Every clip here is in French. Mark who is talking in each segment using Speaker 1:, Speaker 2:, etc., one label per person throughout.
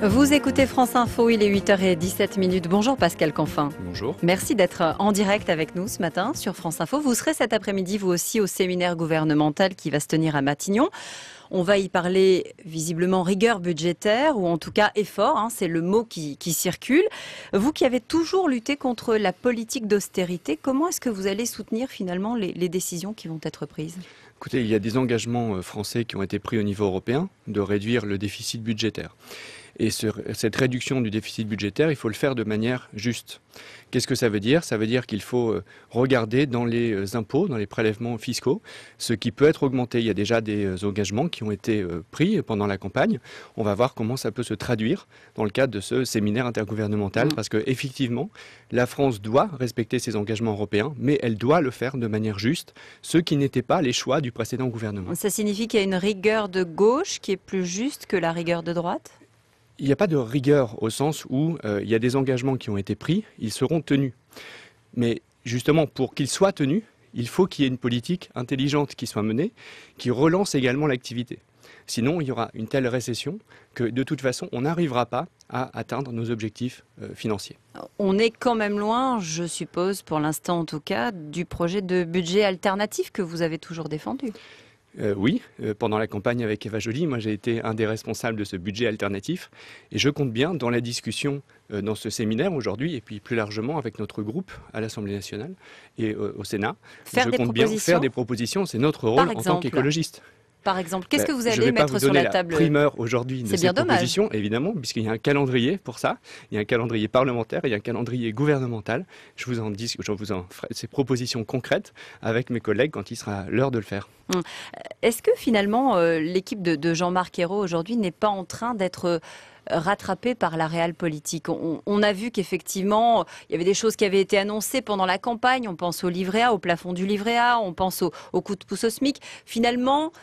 Speaker 1: Vous écoutez France Info, il est 8h17. Bonjour Pascal Canfin.
Speaker 2: Bonjour.
Speaker 1: Merci d'être en direct avec nous ce matin sur France Info. Vous serez cet après-midi, vous aussi, au séminaire gouvernemental qui va se tenir à Matignon. On va y parler visiblement rigueur budgétaire, ou en tout cas effort, c'est le mot qui circule. Vous qui avez toujours lutté contre la politique d'austérité, comment est-ce que vous allez soutenir finalement les décisions qui vont être prises ?
Speaker 2: Écoutez, il y a des engagements français qui ont été pris au niveau européen de réduire le déficit budgétaire. Et cette réduction du déficit budgétaire, il faut le faire de manière juste. Qu'est-ce que ça veut dire ? Ça veut dire qu'il faut regarder dans les impôts, dans les prélèvements fiscaux, ce qui peut être augmenté. Il y a déjà des engagements qui ont été pris pendant la campagne. On va voir comment ça peut se traduire dans le cadre de ce séminaire intergouvernemental, parce qu'effectivement, la France doit respecter ses engagements européens, mais elle doit le faire de manière juste, ce qui n'était pas les choix du précédent gouvernement.
Speaker 1: Ça signifie qu'il y a une rigueur de gauche qui est plus juste que la rigueur de droite ?
Speaker 2: Il n'y a pas de rigueur au sens où il y a des engagements qui ont été pris, ils seront tenus. Mais justement, pour qu'ils soient tenus, il faut qu'il y ait une politique intelligente qui soit menée, qui relance également l'activité. Sinon, il y aura une telle récession que de toute façon, on n'arrivera pas à atteindre nos objectifs financiers.
Speaker 1: On est quand même loin, je suppose, pour l'instant en tout cas, du projet de budget alternatif que vous avez toujours défendu.
Speaker 2: Oui, pendant la campagne avec Eva Joly, moi j'ai été un des responsables de ce budget alternatif et je compte bien dans la discussion dans ce séminaire aujourd'hui et puis plus largement avec notre groupe à l'Assemblée nationale et au Sénat. Je compte bien faire des propositions, c'est notre rôle en tant qu'écologiste.
Speaker 1: Par exemple, qu'est-ce que vous allez mettre sur la table ?
Speaker 2: Je ne vais pas vous donner la primeur aujourd'hui de ces propositions, évidemment, puisqu'il y a un calendrier pour ça. Il y a un calendrier parlementaire et il y a un calendrier gouvernemental. Je vous en ferai ces propositions concrètes avec mes collègues quand il sera l'heure de le faire.
Speaker 1: Est-ce que finalement, l'équipe de Jean-Marc Ayrault aujourd'hui n'est pas en train d'être rattrapé par la réelle politique? On a vu qu'effectivement, il y avait des choses qui avaient été annoncées pendant la campagne. On pense au livret A, au plafond du livret A, on pense au coup de pouce au SMIC. Finalement,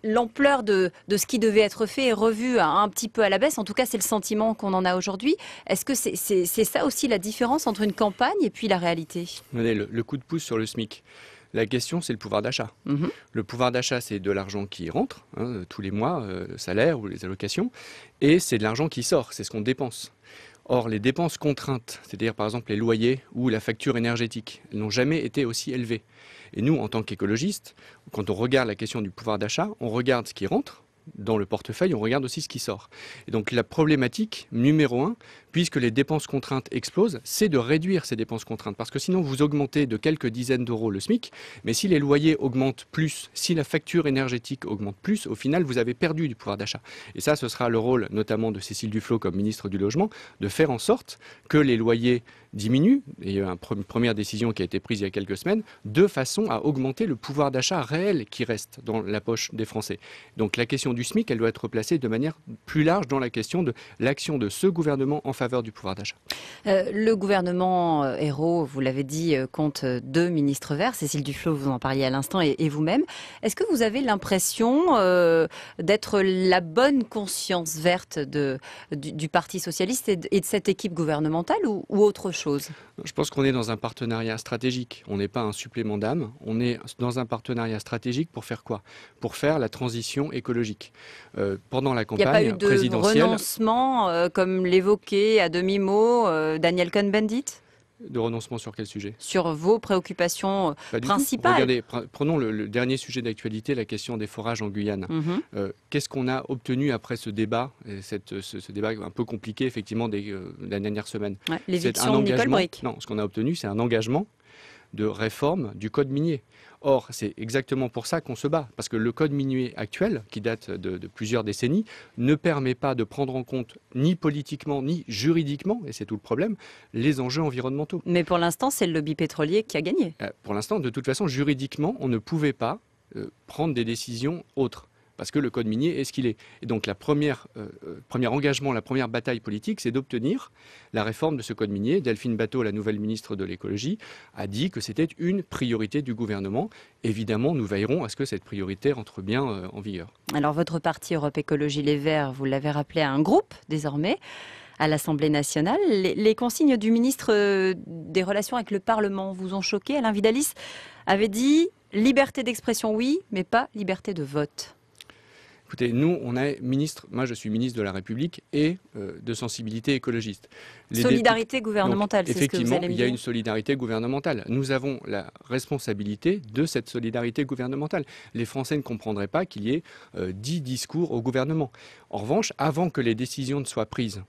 Speaker 1: l'ampleur de ce qui devait être fait est revue un petit peu à la baisse. En tout cas, c'est le sentiment qu'on en a aujourd'hui. Est-ce que c'est ça aussi la différence entre une campagne et puis la réalité ?
Speaker 2: Le coup de pouce sur le SMIC. La question, c'est le pouvoir d'achat. Le pouvoir d'achat, c'est de l'argent qui rentre tous les mois, le salaire ou les allocations, et c'est de l'argent qui sort, c'est ce qu'on dépense. Or, les dépenses contraintes, c'est-à-dire par exemple les loyers ou la facture énergétique, elles n'ont jamais été aussi élevées. Et nous, en tant qu'écologistes, quand on regarde la question du pouvoir d'achat, on regarde ce qui rentre dans le portefeuille, on regarde aussi ce qui sort. Et donc la problématique numéro 1, puisque les dépenses contraintes explosent, c'est de réduire ces dépenses contraintes. Parce que sinon, vous augmentez de quelques dizaines d'euros le SMIC, mais si les loyers augmentent plus, si la facture énergétique augmente plus, au final, vous avez perdu du pouvoir d'achat. Et ça, ce sera le rôle notamment de Cécile Duflot comme ministre du Logement, de faire en sorte que les loyers diminuent. Et il y a une première décision qui a été prise il y a quelques semaines, de façon à augmenter le pouvoir d'achat réel qui reste dans la poche des Français. Donc la question du SMIC, elle doit être placée de manière plus large dans la question de l'action de ce gouvernement en faveur du pouvoir d'achat.
Speaker 1: Le gouvernement Ayrault, vous l'avez dit, compte 2 ministres verts. Cécile Duflot, vous en parliez à l'instant, et vous-même. Est-ce que vous avez l'impression d'être la bonne conscience verte du Parti socialiste et de cette équipe gouvernementale ou autre chose ?
Speaker 2: Je pense qu'on est dans un partenariat stratégique. On n'est pas un supplément d'âme. On est dans un partenariat stratégique pour faire quoi ? Pour faire la transition écologique. Pendant la campagne présidentielle...
Speaker 1: Il n'y a pas eu de renoncement, comme l'évoquait à demi-mot Daniel Cohn-Bendit ?
Speaker 2: De renoncement sur quel sujet ?
Speaker 1: Sur vos préoccupations principales.
Speaker 2: Regardez, prenons le dernier sujet d'actualité, la question des forages en Guyane. Qu'est-ce qu'on a obtenu après ce débat, ce débat un peu compliqué effectivement de la dernière semaine ?
Speaker 1: L'éviction de Nicole Bricq.
Speaker 2: Non, ce qu'on a obtenu, c'est un engagement de réforme du code minier. Or, c'est exactement pour ça qu'on se bat, parce que le code minier actuel, qui date de plusieurs décennies, ne permet pas de prendre en compte ni politiquement ni juridiquement, et c'est tout le problème, les enjeux environnementaux.
Speaker 1: Mais pour l'instant, c'est le lobby pétrolier qui a gagné.
Speaker 2: Pour l'instant, de toute façon, juridiquement, on ne pouvait pas prendre des décisions autres. Parce que le code minier est ce qu'il est. Et donc le premier engagement, la première bataille politique, c'est d'obtenir la réforme de ce code minier. Delphine Batho, la nouvelle ministre de l'écologie, a dit que c'était une priorité du gouvernement. Évidemment, nous veillerons à ce que cette priorité rentre bien en vigueur.
Speaker 1: Alors votre parti Europe Écologie Les Verts, vous l'avez rappelé, à un groupe désormais à l'Assemblée nationale. Les consignes du ministre des Relations avec le Parlement vous ont choqué. Alain Vidalis avait dit « liberté d'expression oui, mais pas liberté de vote ».
Speaker 2: Écoutez, nous, on est ministre, moi je suis ministre de la République et de sensibilité écologiste.
Speaker 1: Solidarité gouvernementale, c'est ce que vous
Speaker 2: effectivement,
Speaker 1: allez me
Speaker 2: il y a
Speaker 1: dire.
Speaker 2: une solidarité gouvernementale. Nous avons la responsabilité de cette solidarité gouvernementale. Les Français ne comprendraient pas qu'il y ait 10 discours au gouvernement. En revanche, avant que les décisions ne soient prises,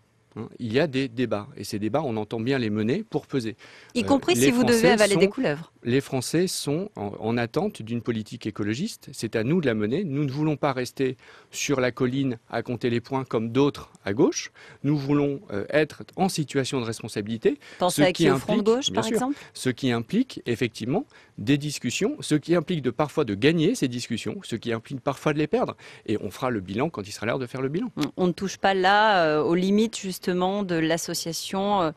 Speaker 2: il y a des débats. Et ces débats, on entend bien les mener pour peser.
Speaker 1: Y compris si vous devez avaler des couleuvres.
Speaker 2: Les Français sont en attente d'une politique écologiste. C'est à nous de la mener. Nous ne voulons pas rester sur la colline à compter les points comme d'autres à gauche. Nous voulons être en situation de responsabilité.
Speaker 1: Pensez à qui au front de gauche, par exemple ?
Speaker 2: Ce qui implique effectivement des discussions, ce qui implique parfois de gagner ces discussions, ce qui implique parfois de les perdre. Et on fera le bilan quand il sera l'heure de faire le bilan.
Speaker 1: On ne touche pas là aux limites justement de l'association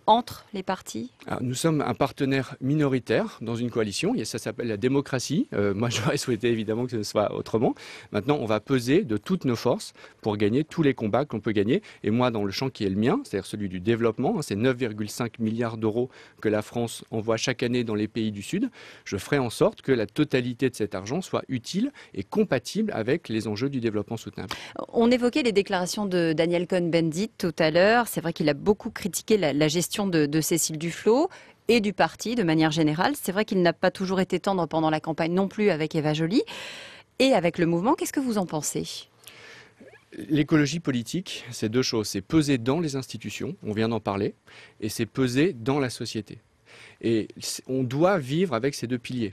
Speaker 1: entre les partis ?
Speaker 2: Alors, nous sommes un partenaire minoritaire dans une coalition, et ça s'appelle la démocratie. Moi, j'aurais souhaité évidemment que ce soit autrement. Maintenant, on va peser de toutes nos forces pour gagner tous les combats qu'on peut gagner. Et moi, dans le champ qui est le mien, c'est-à-dire celui du développement, c'est 9,5 milliards d'euros que la France envoie chaque année dans les pays du Sud. Je ferai en sorte que la totalité de cet argent soit utile et compatible avec les enjeux du développement soutenable.
Speaker 1: On évoquait les déclarations de Daniel Cohn-Bendit tout à l'heure. C'est vrai qu'il a beaucoup critiqué la gestion de Cécile Duflot et du parti de manière générale. C'est vrai qu'il n'a pas toujours été tendre pendant la campagne non plus avec Eva Joly et avec le mouvement. Qu'est-ce que vous en pensez ?
Speaker 2: L'écologie politique, c'est deux choses. C'est peser dans les institutions, on vient d'en parler, et c'est peser dans la société. Et on doit vivre avec ces deux piliers.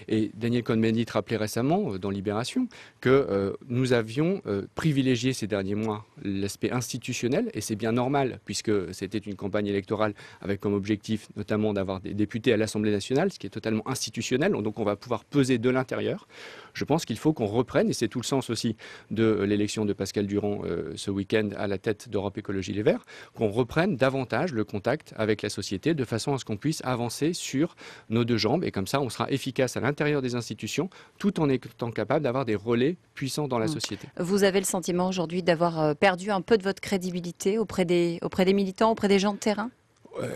Speaker 2: Et Daniel Cohn-Bendit rappelait récemment dans Libération que nous avions privilégié ces derniers mois l'aspect institutionnel, et c'est bien normal puisque c'était une campagne électorale avec comme objectif notamment d'avoir des députés à l'Assemblée nationale, ce qui est totalement institutionnel, donc on va pouvoir peser de l'intérieur. Je pense qu'il faut qu'on reprenne, et c'est tout le sens aussi de l'élection de Pascal Durand ce week-end à la tête d'Europe Écologie Les Verts, qu'on reprenne davantage le contact avec la société de façon à ce qu'on puisse avancer sur nos deux jambes, et comme ça on sera efficace à l'intérieur des institutions tout en étant capable d'avoir des relais puissants dans la société.
Speaker 1: Vous avez le sentiment aujourd'hui d'avoir perdu un peu de votre crédibilité auprès des militants, auprès des gens de terrain ?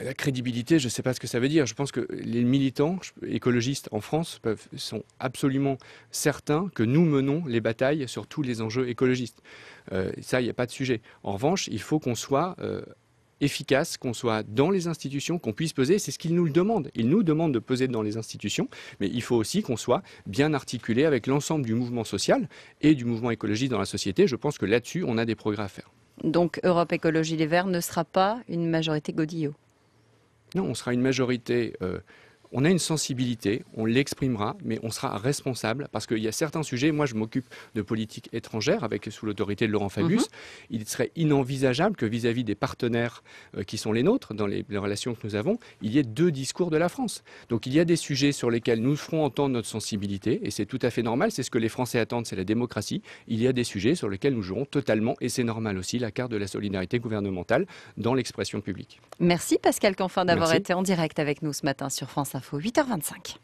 Speaker 2: La crédibilité, je ne sais pas ce que ça veut dire. Je pense que les militants écologistes en France sont absolument certains que nous menons les batailles sur tous les enjeux écologistes. Ça, il n'y a pas de sujet. En revanche, il faut qu'on soit efficace, qu'on soit dans les institutions, qu'on puisse peser. C'est ce qu'ils nous le demandent. Ils nous demandent de peser dans les institutions, mais il faut aussi qu'on soit bien articulé avec l'ensemble du mouvement social et du mouvement écologiste dans la société. Je pense que là-dessus, on a des progrès à faire.
Speaker 1: Donc Europe Écologie Les Verts ne sera pas une majorité Godillot ?
Speaker 2: Non, on sera une majorité. On a une sensibilité, on l'exprimera, mais on sera responsable parce qu'il y a certains sujets. Moi, je m'occupe de politique étrangère sous l'autorité de Laurent Fabius. Il serait inenvisageable que vis-à-vis des partenaires qui sont les nôtres, dans les relations que nous avons, il y ait deux discours de la France. Donc il y a des sujets sur lesquels nous ferons entendre notre sensibilité et c'est tout à fait normal. C'est ce que les Français attendent, c'est la démocratie. Il y a des sujets sur lesquels nous jouerons totalement, et c'est normal aussi, la carte de la solidarité gouvernementale dans l'expression publique.
Speaker 1: Merci Pascal Canfin d'avoir été en direct avec nous ce matin sur France Info, 8h25.